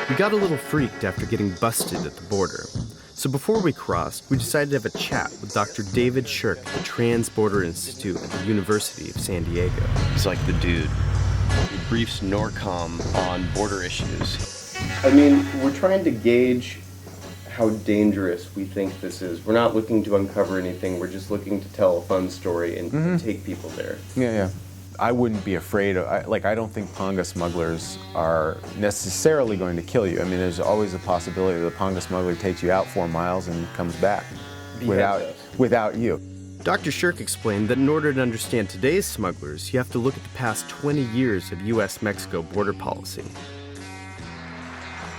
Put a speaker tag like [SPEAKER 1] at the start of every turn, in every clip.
[SPEAKER 1] We got a little freaked after getting busted at the border. So before we crossed, we decided to have a chat with Dr. David Shirk at the Trans-Border Institute at the University of San Diego. He's like the dude. He briefs NORCOM on border issues. I mean, we're trying to gauge how dangerous we think this is. We're not looking to uncover anything, we're just looking to tell a fun story and take people there.
[SPEAKER 2] Yeah. I wouldn't be afraid of, I don't think Panga smugglers are necessarily going to kill you. I mean, there's always a possibility that a Panga smuggler takes you out 4 miles and comes back without you.
[SPEAKER 1] Dr. Shirk explained that in order to understand today's smugglers, you have to look at the past 20 years of U.S.-Mexico border policy.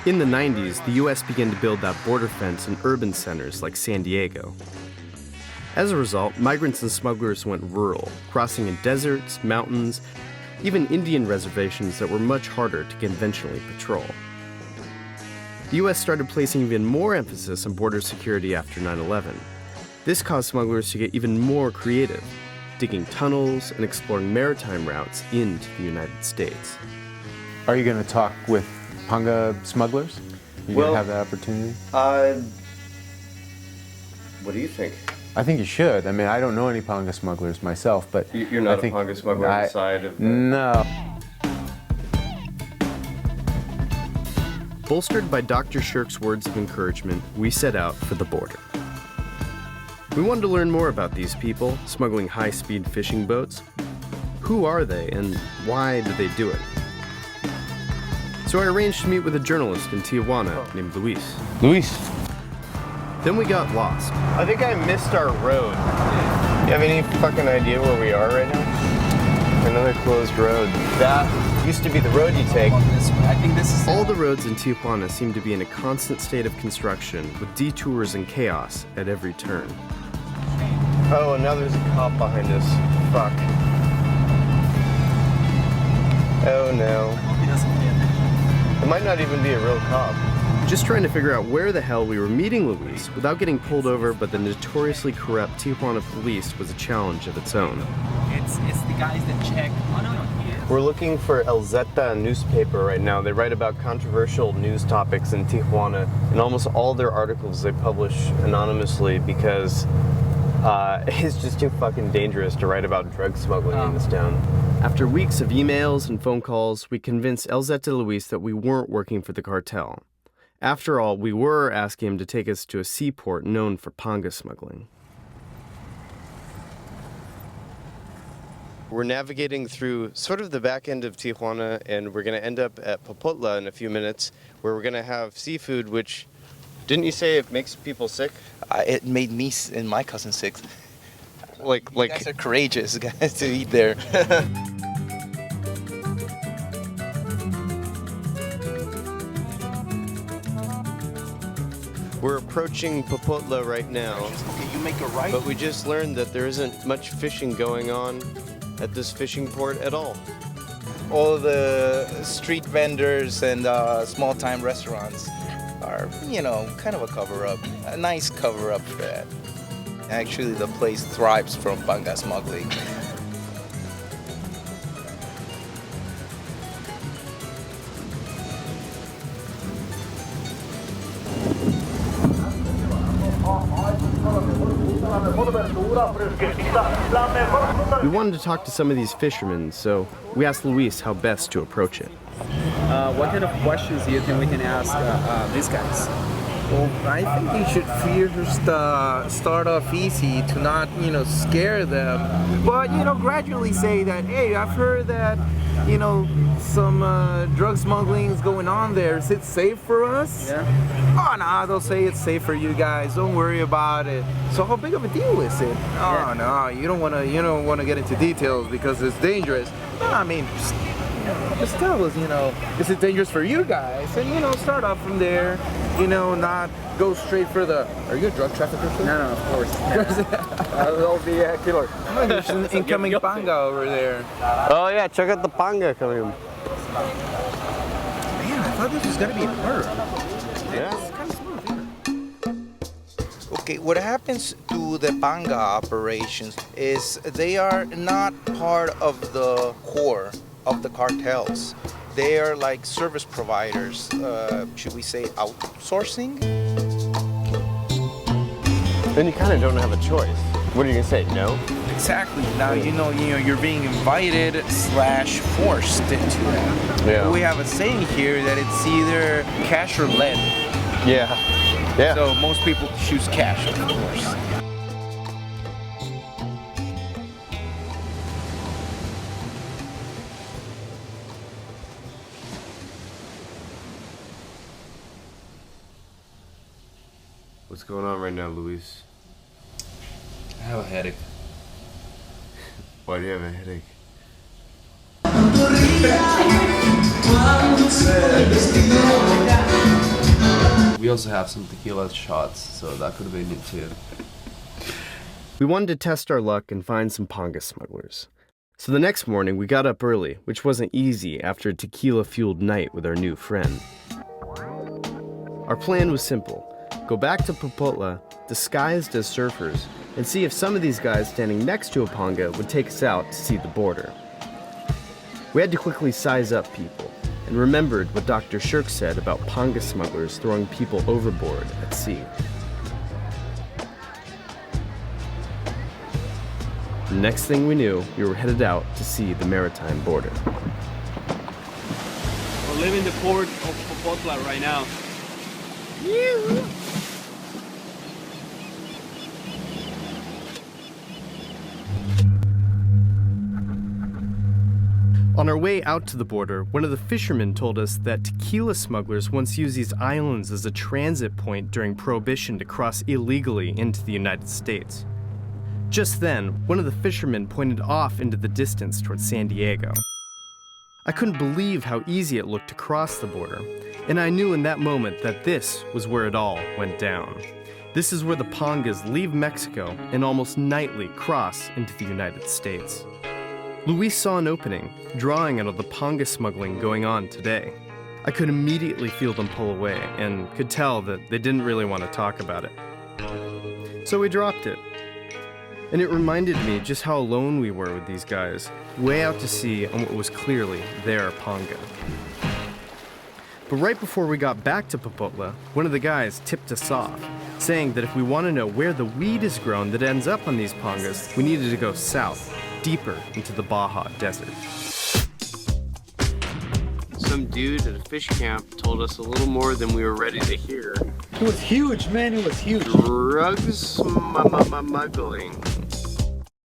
[SPEAKER 1] In the 90s, the U.S. began to build that border fence in urban centers like San Diego. As a result, migrants and smugglers went rural, crossing in deserts, mountains, even Indian reservations that were much harder to conventionally patrol. The U.S. started placing even more emphasis on border security after 9/11. This caused smugglers to get even more creative, digging tunnels and exploring maritime routes into the United States.
[SPEAKER 2] Are you going to talk with Panga smugglers? You going to have that opportunity?
[SPEAKER 1] What do you think?
[SPEAKER 2] I think you should. I mean, I don't know any Panga smugglers myself, but
[SPEAKER 1] you're not a Panga smuggler on the side of the...
[SPEAKER 2] No.
[SPEAKER 1] Bolstered by Dr. Shirk's words of encouragement, we set out for the border. We wanted to learn more about these people smuggling high-speed fishing boats. Who are they, and why do they do it? So I arranged to meet with a journalist in Tijuana named Luis.
[SPEAKER 2] Luis.
[SPEAKER 1] Then we got lost. I think I missed our road. You have any fucking idea where we are right now? Another closed road. That used to be the road you take.
[SPEAKER 3] I think this is...
[SPEAKER 1] All the roads in Tijuana seem to be in a constant state of construction, with detours and chaos at every turn. Oh, and now there's a cop behind us. Fuck. Oh no.
[SPEAKER 3] He doesn't pay attention.
[SPEAKER 1] It might not even be a real cop. Just trying to figure out where the hell we were meeting Luis without getting pulled over by the notoriously corrupt Tijuana police was a challenge of its own.
[SPEAKER 3] It's the guys that check. Oh, no, he is.
[SPEAKER 1] We're looking for Aizenstat newspaper right now. They write about controversial news topics in Tijuana, and almost all their articles they publish anonymously because it's just too fucking dangerous to write about drug smuggling in this town. After weeks of emails and phone calls, we convinced Aizenstat Luis that we weren't working for the cartel. After all, we were asking him to take us to a seaport known for Panga smuggling. We're navigating through sort of the back end of Tijuana, and we're going to end up at Popotla in a few minutes, where we're going to have seafood, which, didn't you say it makes people sick?
[SPEAKER 4] It made me and my cousin sick.
[SPEAKER 1] You
[SPEAKER 4] guys are courageous, guys, to eat there.
[SPEAKER 1] We're approaching Popotla right now.
[SPEAKER 4] Okay, you make a right.
[SPEAKER 1] But we just learned that there isn't much fishing going on at this fishing port at all.
[SPEAKER 4] All the street vendors and small-time restaurants are, kind of a cover-up. A nice cover-up for that. Actually, the place thrives from Panga smuggling.
[SPEAKER 1] We wanted to talk to some of these fishermen, so we asked Luis how best to approach it.
[SPEAKER 3] What kind of questions do you think we can ask these guys?
[SPEAKER 5] Well, I think you should first start off easy to not, scare them. But, gradually say that, hey, I've heard that, some drug smuggling is going on there. Is it safe for us?
[SPEAKER 3] Yeah.
[SPEAKER 5] Oh, no, they'll say it's safe for you guys. Don't worry about it. So how big of a deal is it? Oh, no, you don't want to get into details because it's dangerous. No, I mean, just tell us, is it dangerous for you guys? And, start off from there, not go straight for the, are you a drug trafficker?
[SPEAKER 3] No, of course.
[SPEAKER 5] That'll be a killer. Oh, there's an incoming Panga over there.
[SPEAKER 1] Oh yeah, check out the Panga coming in.
[SPEAKER 5] Man, I thought this was going to be a murder.
[SPEAKER 1] Yeah.
[SPEAKER 5] It's kind of smooth.
[SPEAKER 4] Okay, what happens to the Panga operations is they are not part of the core of the cartels. They are like service providers, should we say outsourcing?
[SPEAKER 1] Then you kind of don't have a choice. What are you gonna say, no?
[SPEAKER 5] Exactly. Now you know you're being invited / forced into that.
[SPEAKER 1] Yeah.
[SPEAKER 5] We have a saying here that it's either cash or lead.
[SPEAKER 1] Yeah. Yeah.
[SPEAKER 5] So most people choose cash, of course.
[SPEAKER 1] What's going on right now, Luis?
[SPEAKER 3] I have a headache.
[SPEAKER 1] Why do you have a headache?
[SPEAKER 3] We also have some tequila shots, so that could have been it too.
[SPEAKER 1] We wanted to test our luck and find some Panga smugglers. So the next morning, we got up early, which wasn't easy after a tequila-fueled night with our new friend. Our plan was simple. Go back to Popotla, disguised as surfers, and see if some of these guys standing next to a Panga would take us out to see the border. We had to quickly size up people, and remembered what Dr. Shirk said about Panga smugglers throwing people overboard at sea. The next thing we knew, we were headed out to see the maritime border.
[SPEAKER 6] We're leaving the port of Popotla right now.
[SPEAKER 1] On our way out to the border, one of the fishermen told us that tequila smugglers once used these islands as a transit point during Prohibition to cross illegally into the United States. Just then, one of the fishermen pointed off into the distance towards San Diego. I couldn't believe how easy it looked to cross the border, and I knew in that moment that this was where it all went down. This is where the Pangas leave Mexico and almost nightly cross into the United States. Luis saw an opening, drawing out of the Panga smuggling going on today. I could immediately feel them pull away and could tell that they didn't really want to talk about it. So we dropped it. And it reminded me just how alone we were with these guys, way out to sea on what was clearly their Panga. But right before we got back to Popotla, one of the guys tipped us off, saying that if we want to know where the weed is grown that ends up on these Pangas, we needed to go south, deeper into the Baja Desert. Some dude at a fish camp told us a little more than we were ready to hear.
[SPEAKER 7] It was huge, man. It was huge.
[SPEAKER 1] Drugs smuggling.